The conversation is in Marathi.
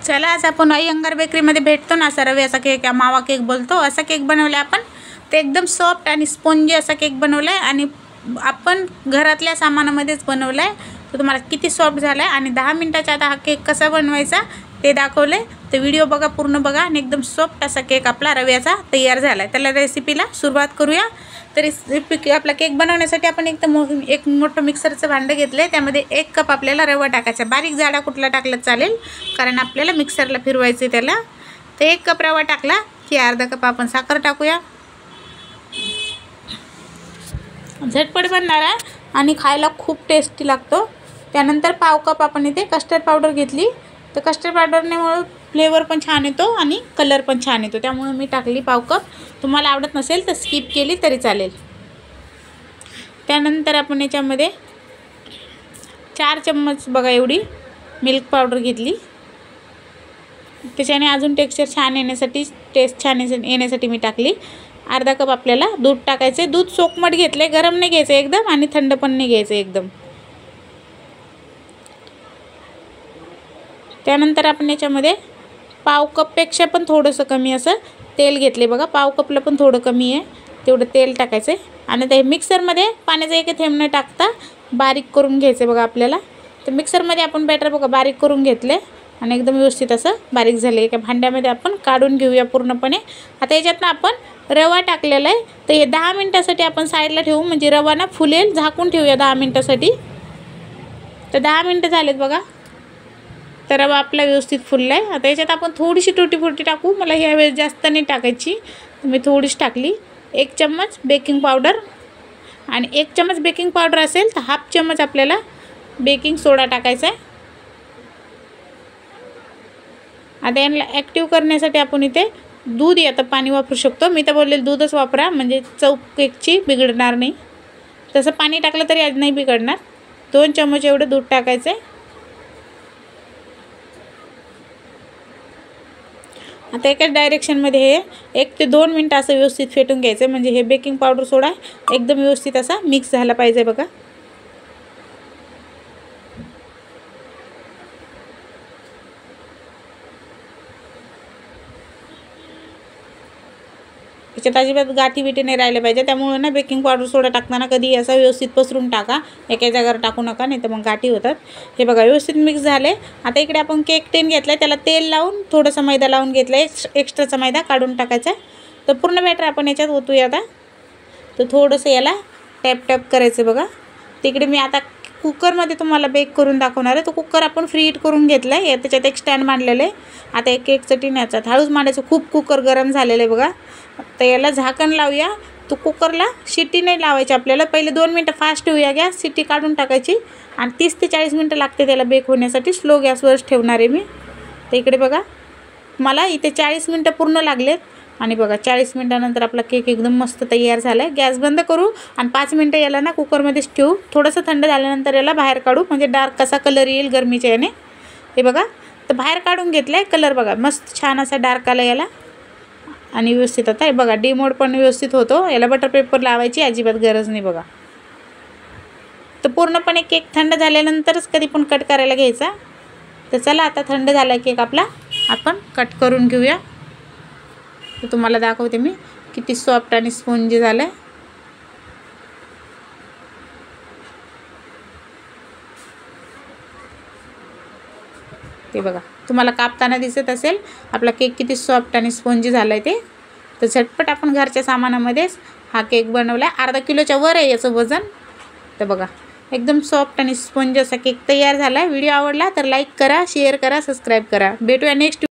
चला आज आपण अय्यंगार बेकरीमध्ये भेटतो ना, असा रव्याचा केक, मावा केक बोलतो, असा केक बनवला आपण. ते एकदम सॉफ्ट आणि स्पॉन्जी असा केक बनवला आहे आणि आपण घरातल्या सामानामध्येच बनवला आहे. तर तुम्हाला किती सॉफ्ट झाला आहे आणि 10 मिनिटाच्या आत हा केक कसा बनवायचा ते दाखवले. तर व्हिडिओ बघा, पूर्ण बघा आणि एकदम सॉफ्ट असा केक आपला रव्याचा तयार झाला आहे. त्याला रेसिपीला सुरुवात करूया. तर रेसिपी आपला केक बनवण्यासाठी आपण एक मोठं मिक्सरचं भांडं घेतलं आहे. त्यामध्ये 1 कप आपल्याला रवा टाकायचा. बारीक जाडा कुठला टाकला चालेल, कारण आपल्याला मिक्सरला फिरवायचं त्याला. तर 1 कप रवा टाकला की अर्धा कप आपण साखर टाकूया. झटपट बनणार आहे आणि खायला खूप टेस्टी लागतो. त्यानंतर पाव कप आपण इथे कस्टर्ड पावडर घेतली. तर कस्टर्ड पावडरमुळे फ्लेवर पण छान येतो आणि कलर पण छान येतो, त्यामुळे मी टाकली पाव कप. तुम्हाला आवडत नसेल तर स्किप केली तरी चालेल. त्यानंतर आपण याच्यामध्ये 4 चम्मच बघा एवढी मिल्क पावडर घेतली. त्याच्याने अजून टेक्स्चर छान येण्यासाठी, टेस्ट छान येण्यासाठी मी टाकली. अर्धा कप आपल्याला दूध टाकायचे. दूध सोकमट घेतले, गरम नाही घ्यायचं एकदम आणि थंड पण नाही घ्यायचं एकदम. त्यानंतर आपण याच्यामध्ये पाव कपपेक्षा पण थोडंसं कमी असं तेल घेतले बघा. पाव कपला पण थोडं कमी आहे तेवढं तेल टाकायचं आहे. आणि ते मिक्सरमध्ये पाण्याचा एक थेंब न टाकता बारीक करून घ्यायचं बघा आपल्याला. तर मिक्सरमध्ये आपण बॅटर बघा बारीक करून घेतले आणि एकदम व्यवस्थित असं बारीक झाले. एका भांड्यामध्ये आपण काढून घेऊया पूर्णपणे. आता याच्यातनं आपण रवा टाकलेला आहे. तर हे 10 मिनटासाठी आपण साईडला ठेवू, म्हणजे रवा ना फुलेल. झाकून ठेवूया 10 मिनटासाठी. तर 10 मिनटं झालेत बघा. तर रवा आपला व्यवस्थित फुलला आहे. आता याच्यात आपण थोडीशी टुटी फुटी टाकू. मला ह्यावेळेस जास्त नाही टाकायची, मी थोडीशी टाकली. 1 चम्मच बेकिंग पावडर आणि 1 चम्मच बेकिंग पावडर असेल तर हाफ चम्मच आपल्याला बेकिंग सोडा टाकायचा आहे. आता यांना ॲक्टिव्ह करण्यासाठी आपण इथे दूध आता पाणी वापरू शकतो. मी तर बोलले दूधच वापरा, म्हणजे चव केकची बिघडणार नाही. तसं पाणी टाकलं तरी आज नाही बिघडणार. 2 चम्मच एवढं दूध टाकायचं आहे. आता एकाच डायरेक्शनमध्ये हे 1 ते 2 मिनटं असं व्यवस्थित फेटून घ्यायचं, म्हणजे हे बेकिंग पावडर सोडा एकदम व्यवस्थित असा मिक्स झाला पाहिजे बघा. याच्यात अजिबात गाठी बिठी नाही राहिल्या पाहिजे, त्यामुळे ना बेकिंग पावडर सोडा टाकताना कधी असं व्यवस्थित पसरून टाका, एका जागेवर टाकू नका, नाही तर मग गाठी होतात. हे बघा व्यवस्थित मिक्स झाले. आता इकडे आपण केक टीन घेतला, त्याला तेल लावून थोडंसं मैदा लावून घेतला. एक्स्ट्राचा मैदा काढून टाकायचा. तर पूर्ण बॅटर आपण याच्यात ओतूया आता. तर थोडंसं याला टॅप टॅप करायचं बघा. तिकडे मी आता कुकरमध्ये तुम्हाला बेक करून दाखवणार आहे. तो कुकर आपण फ्री हीट करून घेतला आहे. त्याच्यात एक स्टँड मांडलेलं आहे. आता एक केकचं टीन याच्यात हळूच मांडायचं. खूप कुकर गरम झालेलं आहे बघा. तर याला झाकण लावूया. तो कुकरला शिट्टी नाही लावायची आपल्याला. पहिले 2 मिनटं फास्ट ठेवूया गॅस, शिट्टी काढून टाकायची आणि 30 ते 40 मिनटं लागते त्याला बेक होण्यासाठी. स्लो गॅसवरच ठेवणार आहे मी. तर इकडे बघा मला इथे 40 मिनटं पूर्ण लागलेत आणि बघा 40 मिनटानंतर आपला केक एकदम मस्त तयार झाला आहे. गॅस बंद करू आणि 5 मिनटं याला ना कुकरमध्येच ठेवू. थोडंसं थंड झाल्यानंतर याला बाहेर काढू, म्हणजे डार्क कसा कलर येईल गरमीच्या याने. हे बघा तर बाहेर काढून घेतलं आहे. कलर बघा मस्त छान असा डार्क आला याला. आणि व्यवस्थित आता हे बघा डिमोड पण व्यवस्थित होतो. याला बटर पेपर लावायची अजिबात गरज नाही बघा. तर पूर्णपणे केक थंड झाल्यानंतरच कधी पण कट करायला घ्यायचा. तर चला आता थंड झाला केक आपला, आपण कट करून घेऊया. तर तुम्हाला दाखवते मी किती सॉफ्ट आणि स्पॉन्जी झालं आहे. ते बघा तुम्हाला कापताना दिसत असेल आपला केक किती सॉफ्ट आणि स्पॉन्जी झाला आहे ते. तर झटपट आपण घरच्या सामानामध्येच हा केक बनवला आहे. अर्धा किलोच्या वर आहे याचं वजन. तर बघा एकदम सॉफ्ट आणि स्पॉन्जी असा केक तयार झाला आहे. व्हिडिओ आवडला तर लाईक करा, शेअर करा, सबस्क्राईब करा. भेटूया नेक्स्ट